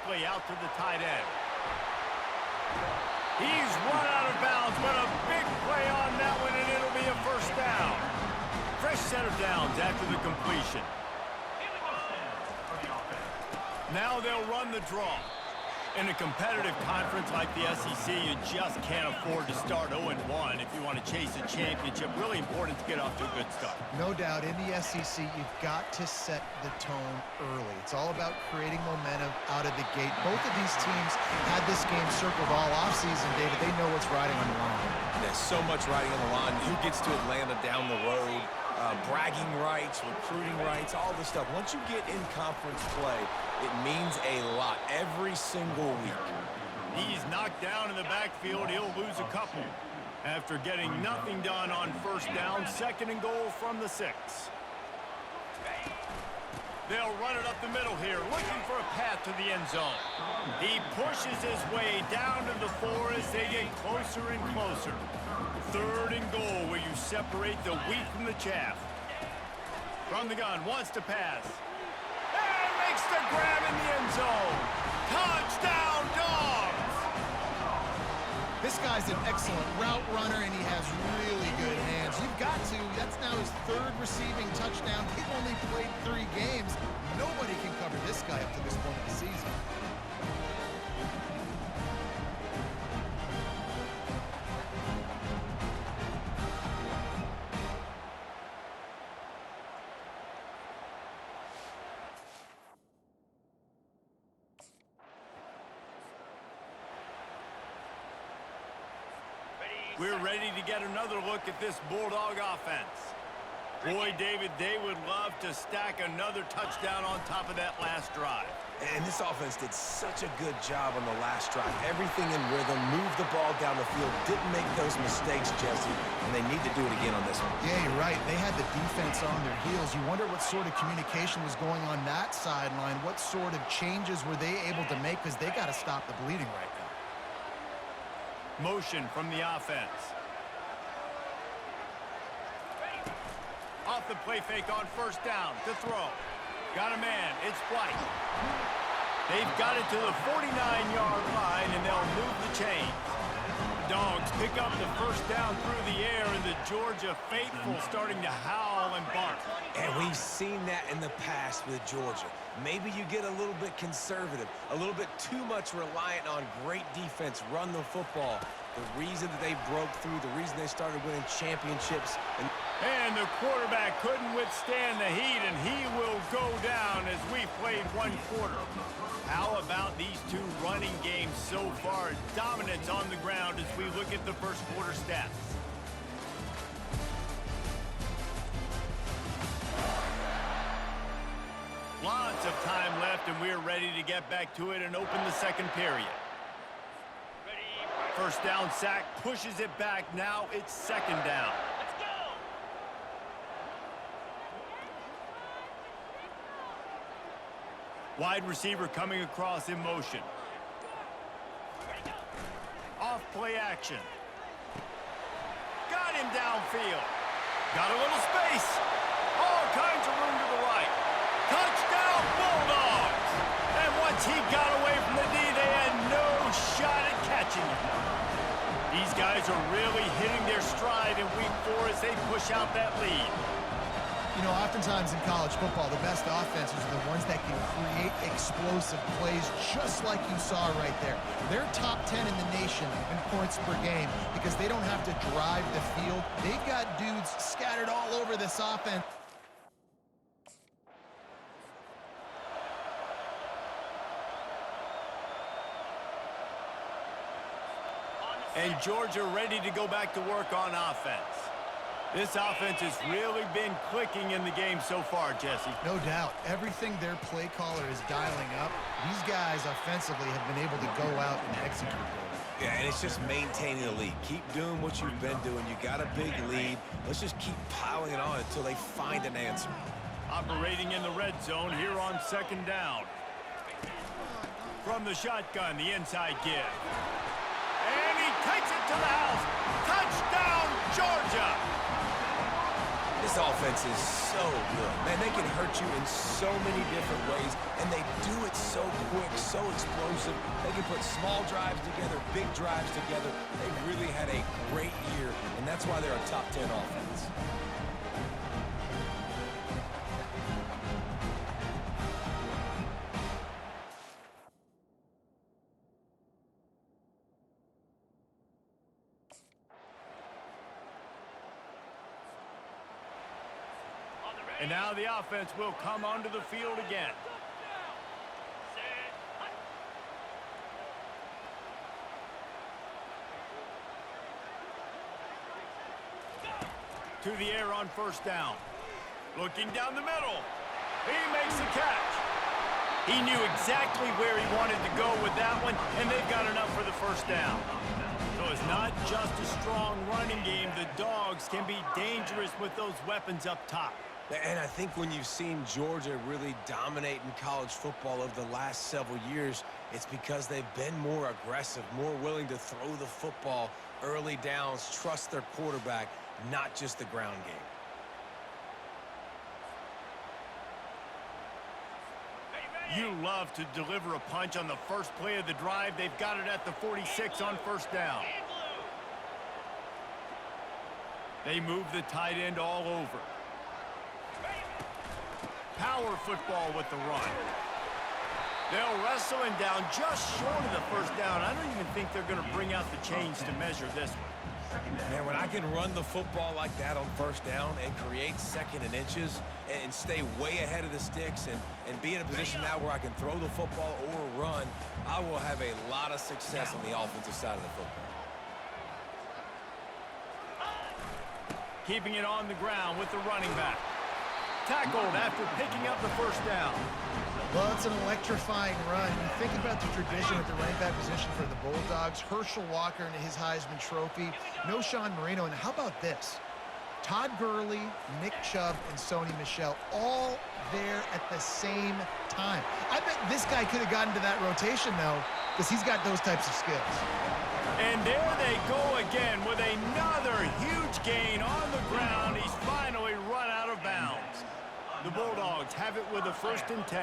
quickly out to the tight end. He's run out of bounds, but a big play on that one, and it'll be a first down. Fresh set of downs after the completion. Now they'll run the draw. In a competitive conference like the SEC, you just can't afford to start 0-1 if you want to chase a championship. Really important to get off to a good start. No doubt, in the SEC, you've got to set the tone early. It's all about creating momentum out of the gate. Both of these teams had this game circled all offseason, David. They know what's riding on the line. There's so much riding on the line. Who gets to Atlanta down the road? Bragging rights, recruiting rights, all this stuff. Once you get in conference play, it means a lot every single week. He's knocked down in the backfield. He'll lose a couple. After getting nothing done on first down, 2nd and goal from the 6. They'll run it up the middle here, looking for a path to the end zone. He pushes his way down to the 4 as they get closer and closer. 3rd and goal, where you separate the wheat from the chaff. From the gun, wants to pass. And makes the grab in the end zone. Touchdown, Dogs! This guy's an excellent route runner, and he has really good hands. You've got to. That's now his 3rd receiving touchdown. He's only played 3 games. Nobody can cover this guy up to this point of the season. We're ready to get another look at this Bulldog offense. Boy, David, they would love to stack another touchdown on top of that last drive. And this offense did such a good job on the last drive. Everything in rhythm, moved the ball down the field, didn't make those mistakes, Jesse, and they need to do it again on this one. Yeah, you're right. They had the defense on their heels. You wonder what sort of communication was going on that sideline. What sort of changes were they able to make, because they got to stop the bleeding right now. Motion from the offense. Off the play fake on first down to throw. Got a man. It's White. They've got it to the 49-yard line, and they'll move the chains. The Dogs pick up the first down through the air, and the Georgia faithful starting to howl and bark. And we've seen that in the past with Georgia. Maybe you get a little bit conservative, a little bit too much reliant on great defense, run the football. The reason that they broke through, the reason they started winning championships. And the quarterback couldn't withstand the heat, and he will go down as we played 1 quarter. How about these 2 running games so far? Dominance on the ground as we look at the first quarter stats. Lots of time left, and we're ready to get back to it and open the 2nd period. First down sack, pushes it back. Now it's 2nd down. Let's go! Wide receiver coming across in motion. Off play action. Got him downfield. Got a little space. All kinds of room to the right. Touchdown, Bulldogs! And once he got away from the D, they had no shot at catching him. These guys are really hitting their stride in week 4 as they push out that lead. You know, oftentimes in college football, the best offenses are the ones that can create explosive plays, just like you saw right there. They're top 10 in the nation in points per game because they don't have to drive the field. They've got dudes scattered all over this offense. And Georgia ready to go back to work on offense. This offense has really been clicking in the game so far, Jesse. No doubt. Everything their play caller is dialing up, these guys offensively have been able to go out and execute it. Yeah, and it's just maintaining the lead. Keep doing what you've been doing. You got a big lead. Let's just keep piling it on until they find an answer. Operating in the red zone here on 2nd down. From the shotgun, the inside give. And he takes it to the house. Touchdown, Georgia! This This offense is so good. Man, they can hurt you in so many different ways, and they do it so quick, so explosive. They can put small drives together, big drives together. They really had a great year, and that's why they're a top 10 offense. And now the offense will come onto the field again. To the air on first down. Looking down the middle. He makes the catch. He knew exactly where he wanted to go with that one, and they've got enough for the first down. So it's not just a strong running game. The Dogs can be dangerous with those weapons up top. And I think when you've seen Georgia really dominate in college football over the last several years, it's because they've been more aggressive, more willing to throw the football early downs, trust their quarterback, not just the ground game. You love to deliver a punch on the first play of the drive. They've got it at the 46 on first down. They move the tight end all over. Power football with the run. They'll wrestle him down just short of the first down. I don't even think they're going to bring out the chains to measure this one. Man, when I can run the football like that on first down and create second and inches and stay way ahead of the sticks and be in a position now where I can throw the football or run, I will have a lot of success on the offensive side of the football. Keeping it on the ground with the running back. Tackled after picking up the first down. Well, it's an electrifying run. You think about the tradition at the running back position for the Bulldogs. Herschel Walker and his Heisman Trophy. No Sean Marino. And how about this? Todd Gurley, Nick Chubb, and Sony Michel all there at the same time. I bet this guy could have gotten to that rotation, though, because he's got those types of skills. And there they go again with another huge gain on the ground. He's finally run out of bounds. The Bulldogs have it with a 1st and 10.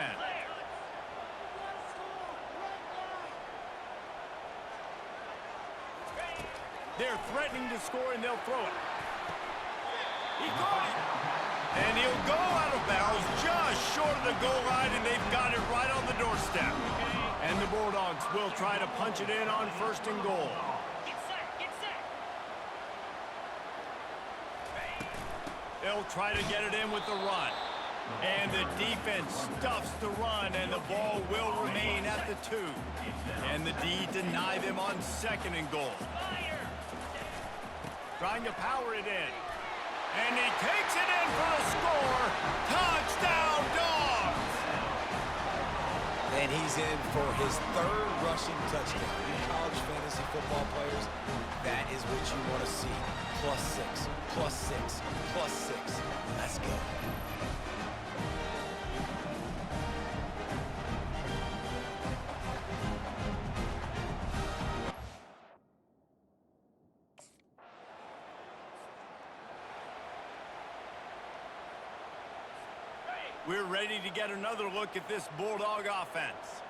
They're threatening to score, and they'll throw it. He caught it. And he'll go out of bounds just short of the goal line, and they've got it right on the doorstep. And the Bulldogs will try to punch it in on 1st and goal. They'll try to get it in with the run. And the defense stuffs the run, and the ball will remain at the 2. And the D deny them on 2nd and goal. Trying to power it in. And he takes it in for the score. Touchdown, Dogs! And he's in for his 3rd rushing touchdown. You college fantasy football players, that is what you want to see. +6, +6, +6. Let's go. We're ready to get another look at this Bulldog offense.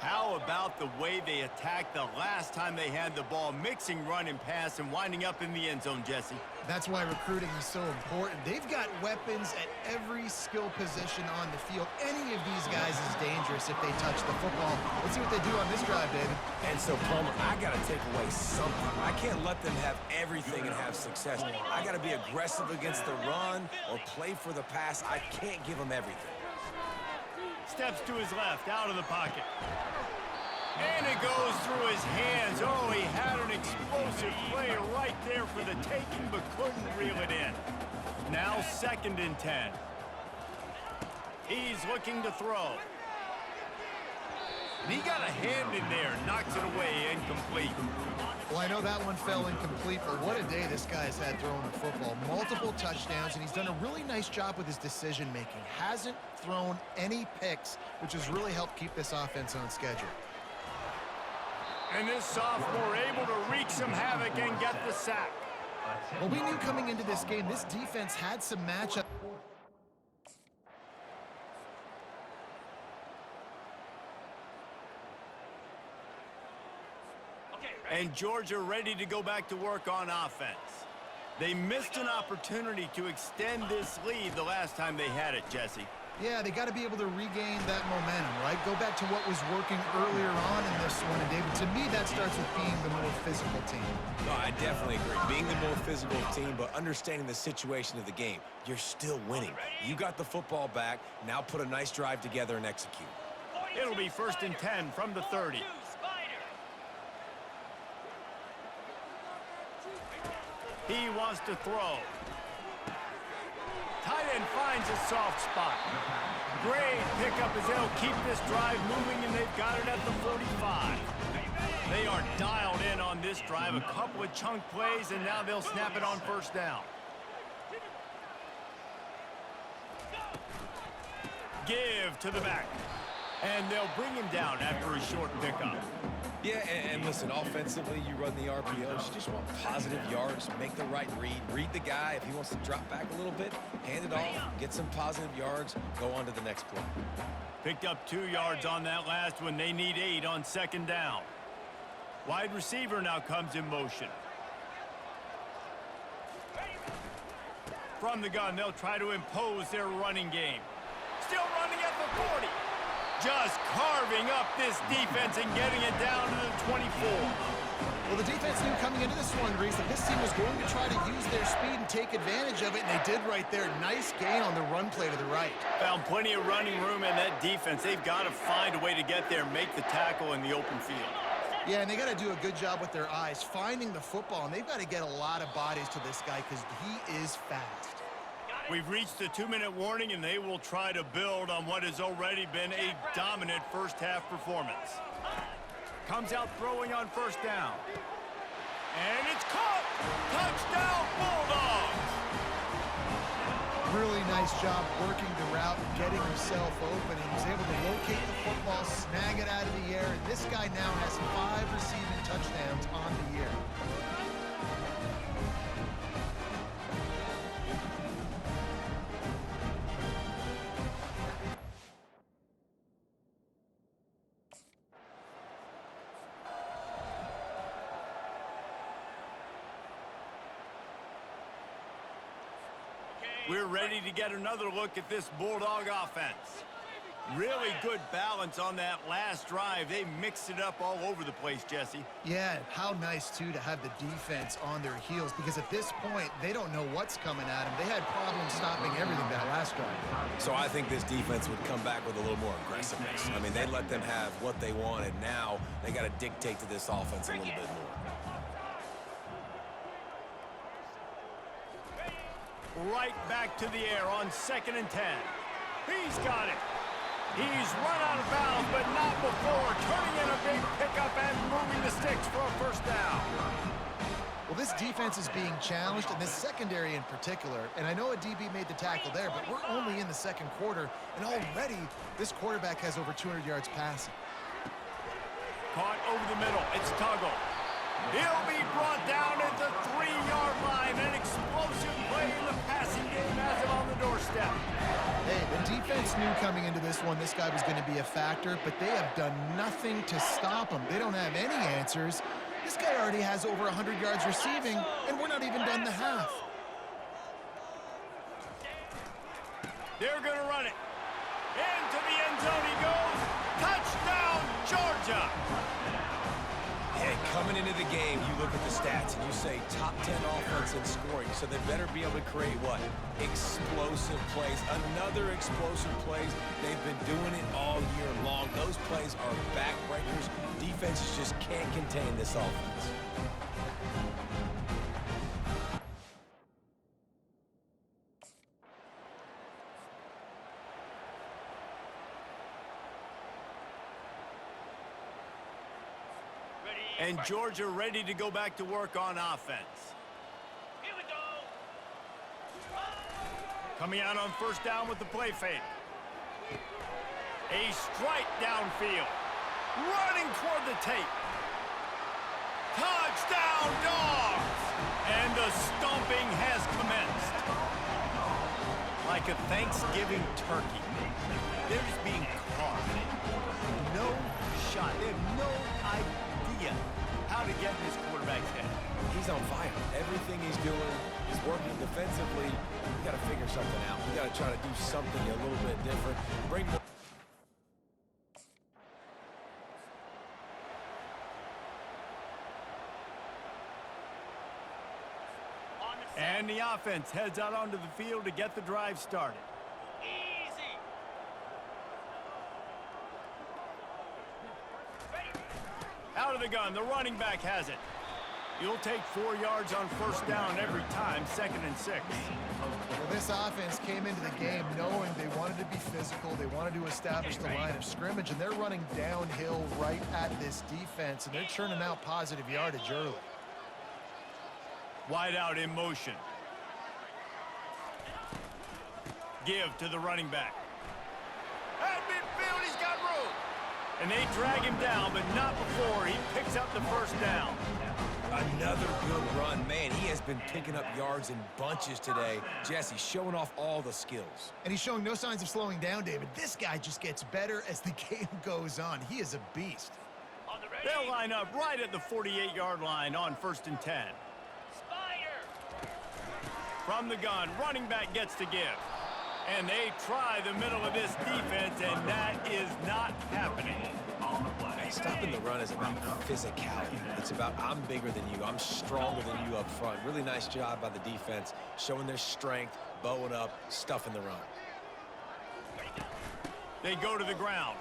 How about the way they attacked the last time they had the ball, mixing run and pass and winding up in the end zone, Jesse? That's why recruiting is so important. They've got weapons at every skill position on the field. Any of these guys is dangerous if they touch the football. Let's see what they do on this drive, David. And so, Plummer, I got to take away something. I can't let them have everything and have success. I got to be aggressive against the run or play for the pass. I can't give them everything. Steps to his left, out of the pocket. And it goes through his hands. Oh, he had an explosive play right there for the taking, but couldn't reel it in. Now 2nd and 10. He's looking to throw. And he got a hand in there, knocks it away, incomplete. Well, I know that one fell incomplete, but what a day this guy's had throwing the football. Multiple touchdowns, and he's done a really nice job with his decision-making. Hasn't thrown any picks, which has really helped keep this offense on schedule. And this sophomore able to wreak some havoc and get the sack. Well, we knew coming into this game, this defense had some matchup. And Georgia ready to go back to work on offense. They missed an opportunity to extend this lead the last time they had it, Jesse. Yeah, they got to be able to regain that momentum, right? Go back to what was working earlier on in this one. And, David, to me, that starts with being the more physical team. No, I definitely agree. Being the more physical team, but understanding the situation of the game. You're still winning. You got the football back. Now put a nice drive together and execute. It'll be 1st and 10 from the 30. He wants to throw. Tight end finds a soft spot. Great pickup as they'll keep this drive moving, and they've got it at the 45. They are dialed in on this drive. A couple of chunk plays, and now they'll snap it on 1st down. Give to the back. And they'll bring him down after a short pickup. Yeah, and listen, offensively, you run the RPOs. You just want positive yards, make the right read. Read the guy. If he wants to drop back a little bit, hand it off, get some positive yards, go on to the next play. Picked up 2 yards on that last one. They need 8 on 2nd down. Wide receiver now comes in motion. From the gun, they'll try to impose their running game. Still running at the 40. Just carving up this defense and getting it down to the 24. Well, the defense knew coming into this one, Reese, that this team was going to try to use their speed and take advantage of it, and they did right there. Nice gain on the run play to the right. Found plenty of running room in that defense. They've got to find a way to get there, make the tackle in the open field. Yeah, and they got to do a good job with their eyes, finding the football, and they've got to get a lot of bodies to this guy because he is fast. We've reached the 2-minute warning, and they will try to build on what has already been a dominant first-half performance. Comes out throwing on 1st down. And it's caught! Touchdown, Bulldogs! Really nice job working the route and getting himself open. He was able to locate the football, snag it out of the air, and this guy now has 5 receiving touchdowns on the year. We're ready to get another look at this Bulldog offense. Really good balance on that last drive. They mixed it up all over the place, Jesse. Yeah, how nice, too, to have the defense on their heels, because at this point, they don't know what's coming at them. They had problems stopping everything that last drive. So I think this defense would come back with a little more aggressiveness. I mean, they let them have what they wanted. Now they got to dictate to this offense a little bit more. Right back to the air on 2nd and 10. He's got it. He's run out of bounds, but not before turning in a big pickup and moving the sticks for a 1st down. Well, this defense is being challenged, and this secondary in particular. And I know a DB made the tackle there, but we're only in the 2nd quarter, and already this quarterback has over 200 yards passing. Caught over the middle. It's Tuggle. He'll be brought down at the 3-yard line. An explosive play in the passing game has him on the doorstep. Hey, the defense knew coming into this one this guy was going to be a factor, but they have done nothing to stop him. They don't have any answers. This guy already has over 100 yards receiving, and we're not even done the half. They're going to run it. Into the end zone he goes. Touchdown, Georgia. Hey, coming into the game, you look at the stats and you say top 10 offense in scoring, so they better be able to create what? Explosive plays. Another explosive plays. They've been doing it all year long. Those plays are backbreakers. Defenses just can't contain this offense. And Georgia ready to go back to work on offense. Here we go. Coming out on 1st down with the play fake. A strike downfield. Running toward the tape. Touchdown, Dogs! And the stomping has commenced. Like a Thanksgiving turkey. They're just being carved. No shot. They have no idea how to get in this quarterback's head. He's on fire. Everything he's doing, he's working defensively. You got to figure something out. You got to try to do something a little bit different. Bring more. And the offense heads out onto the field to get the drive started. Easy. Out of the gun, the running back has it. You'll take 4 yards on first down every time, 2nd and 6. Well, this offense came into the game knowing they wanted to be physical, they wanted to establish the line of scrimmage, and they're running downhill right at this defense, and they're churning out positive yardage early. Wide out in motion. Give to the running back. At midfield, he's got room. And they drag him down, but not before he picks up the first down. Another good run. Man, he has been picking up yards in bunches today. Jesse showing off all the skills. And he's showing no signs of slowing down, David. This guy just gets better as the game goes on. He is a beast. They'll line up right at the 48-yard line on 1st and 10. From the gun, running back gets to give. And they try the middle of this defense, and that is not happening. Hey, stopping the run is about physicality. It's about I'm bigger than you, I'm stronger than you up front. Really nice job by the defense, showing their strength, bowing up, stuffing the run. They go to the ground.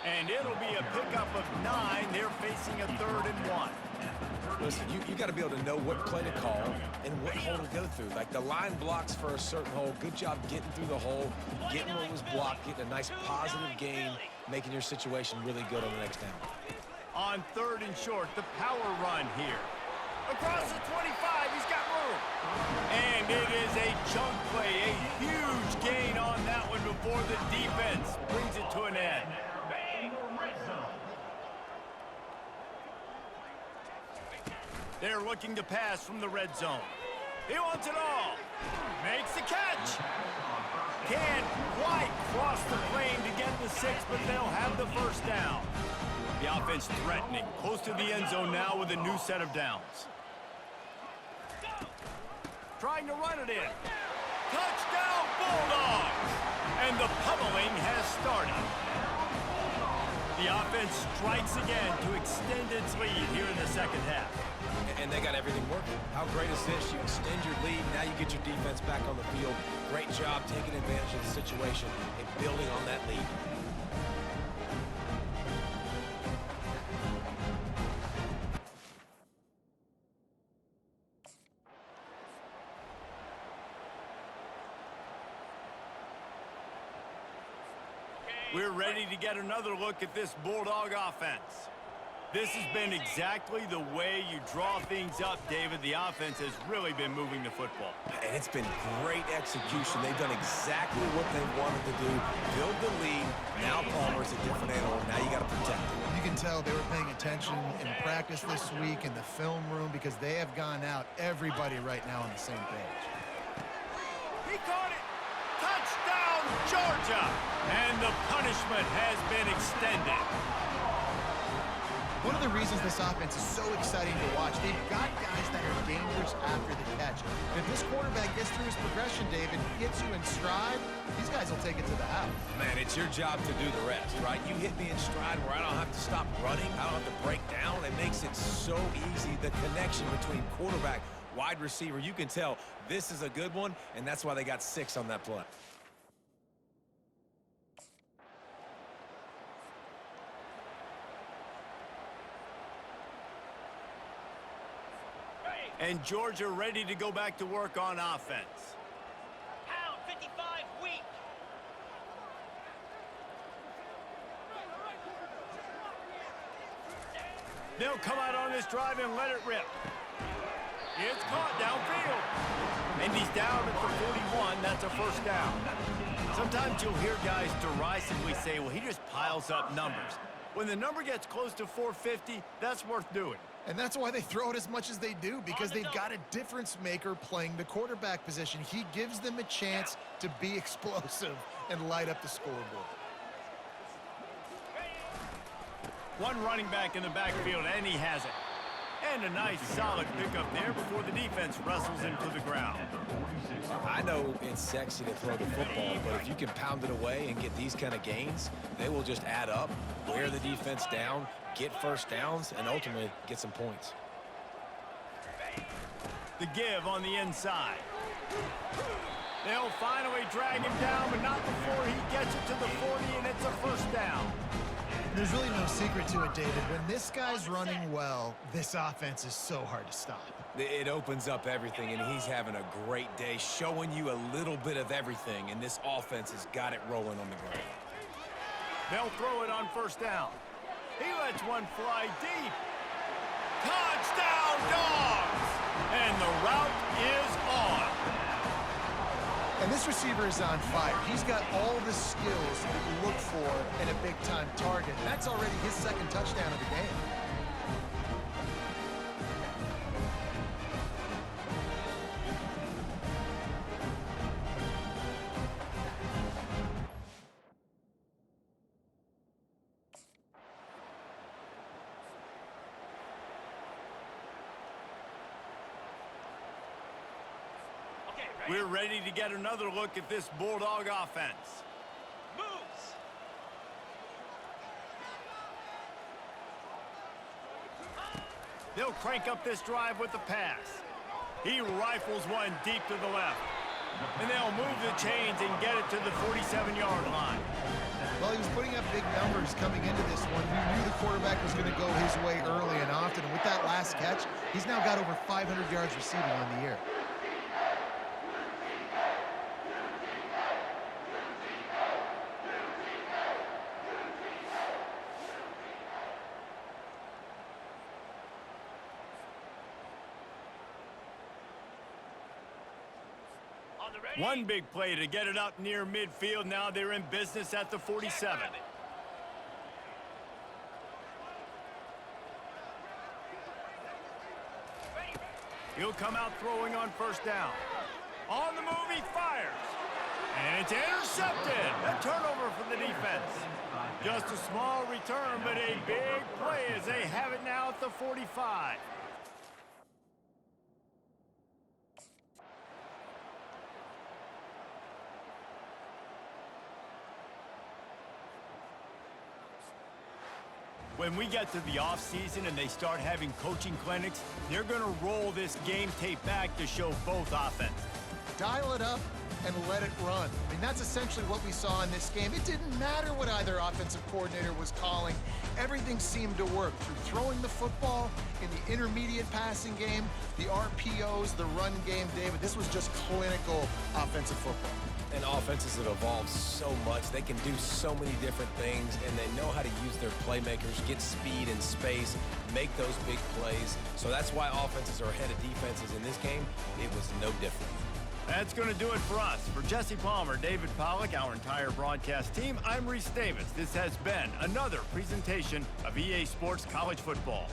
And it'll be a pickup of 9. They're facing a 3rd and 1. Listen, you got to be able to know what play to call and what hole to go through. Like the line blocks for a certain hole. Good job getting through the hole, getting what was blocked, getting a nice positive gain, making your situation really good on the next down. On 3rd and short, the power run here. Across the 25, he's got room. And it is a chunk play, a huge gain on that one before the defense brings it to an end. They're looking to pass from the red zone. He wants it all. Makes the catch. Can't quite cross the plane to get the 6, but they'll have the first down. The offense threatening, close to the end zone now with a new set of downs. Trying to run it in. Touchdown, Bulldogs! And the pummeling has started. The offense strikes again to extend its lead here in the 2nd half. And they got everything working. How great is this? You extend your lead, now you get your defense back on the field. Great job taking advantage of the situation and building on that lead. We're ready to get another look at this Bulldog offense. This has been exactly the way you draw things up, David. The offense has really been moving the football. And it's been great execution. They've done exactly what they wanted to do. Build the lead. Now Palmer's a different animal. Now you got to protect him. You can tell they were paying attention in practice this week in the film room because they have gone out, everybody right now on the same page. He caught it. Touchdown, Georgia. And the punishment has been extended. One of the reasons this offense is so exciting to watch, they've got guys that are dangerous after the catch. And if this quarterback gets through his progression, David, gets you in stride, these guys will take it to the house. Man, it's your job to do the rest, right? You hit me in stride where I don't have to stop running. I don't have to break down. It makes it so easy. The connection between quarterback, wide receiver, you can tell this is a good one, and that's why they got 6 on that play. And Georgia ready to go back to work on offense. Pound 55 weak. They'll come out on this drive and let it rip. It's caught downfield. And he's down at the 41. That's a first down. Sometimes you'll hear guys derisively say, well, he just piles up numbers. When the number gets close to 450, that's worth doing. And that's why they throw it as much as they do, because they've got a difference maker playing the quarterback position. He gives them a chance to be explosive and light up the scoreboard. One running back in the backfield, and he has it. And a nice, solid pickup there before the defense wrestles him to the ground. I know it's sexy to throw the football, but if you can pound it away and get these kind of gains, they will just add up, wear the defense down, get first downs, and ultimately get some points. The give on the inside. They'll finally drag him down, but not before he gets it to the 40, and it's a first down. There's really no secret to it, David. When this guy's running well, this offense is so hard to stop. It opens up everything, and he's having a great day, showing you a little bit of everything, and this offense has got it rolling on the ground. They'll throw it on first down. He lets one fly deep. Touchdown, Dogs! And the route is on. And this receiver is on fire. He's got all the skills that you look for in a big-time target. That's already his second touchdown of the game. We're ready to get another look at this Bulldog offense. Moves. They'll crank up this drive with the pass. He rifles one deep to the left. And they'll move the chains and get it to the 47-yard line. Well, he was putting up big numbers coming into this one. We knew the quarterback was going to go his way early and often. And with that last catch, he's now got over 500 yards receiving on the year. One big play to get it up near midfield. Now they're in business at the 47. He'll come out throwing on first down. On the move, he fires. And it's intercepted. A turnover for the defense. Just a small return, but a big play as they have it now at the 45. When we get to the offseason and they start having coaching clinics, they're going to roll this game tape back to show both offenses. Dial it up and let it run. I mean, that's essentially what we saw in this game. It didn't matter what either offensive coordinator was calling. Everything seemed to work through throwing the football, in the intermediate passing game, the RPOs, the run game, David. This was just clinical offensive football. And offenses have evolved so much. They can do so many different things, and they know how to use their playmakers, get speed and space, make those big plays. So that's why offenses are ahead of defenses in this game. It was no different. That's going to do it for us. For Jesse Palmer, David Pollack, our entire broadcast team, I'm Reese Davis. This has been another presentation of EA Sports College Football.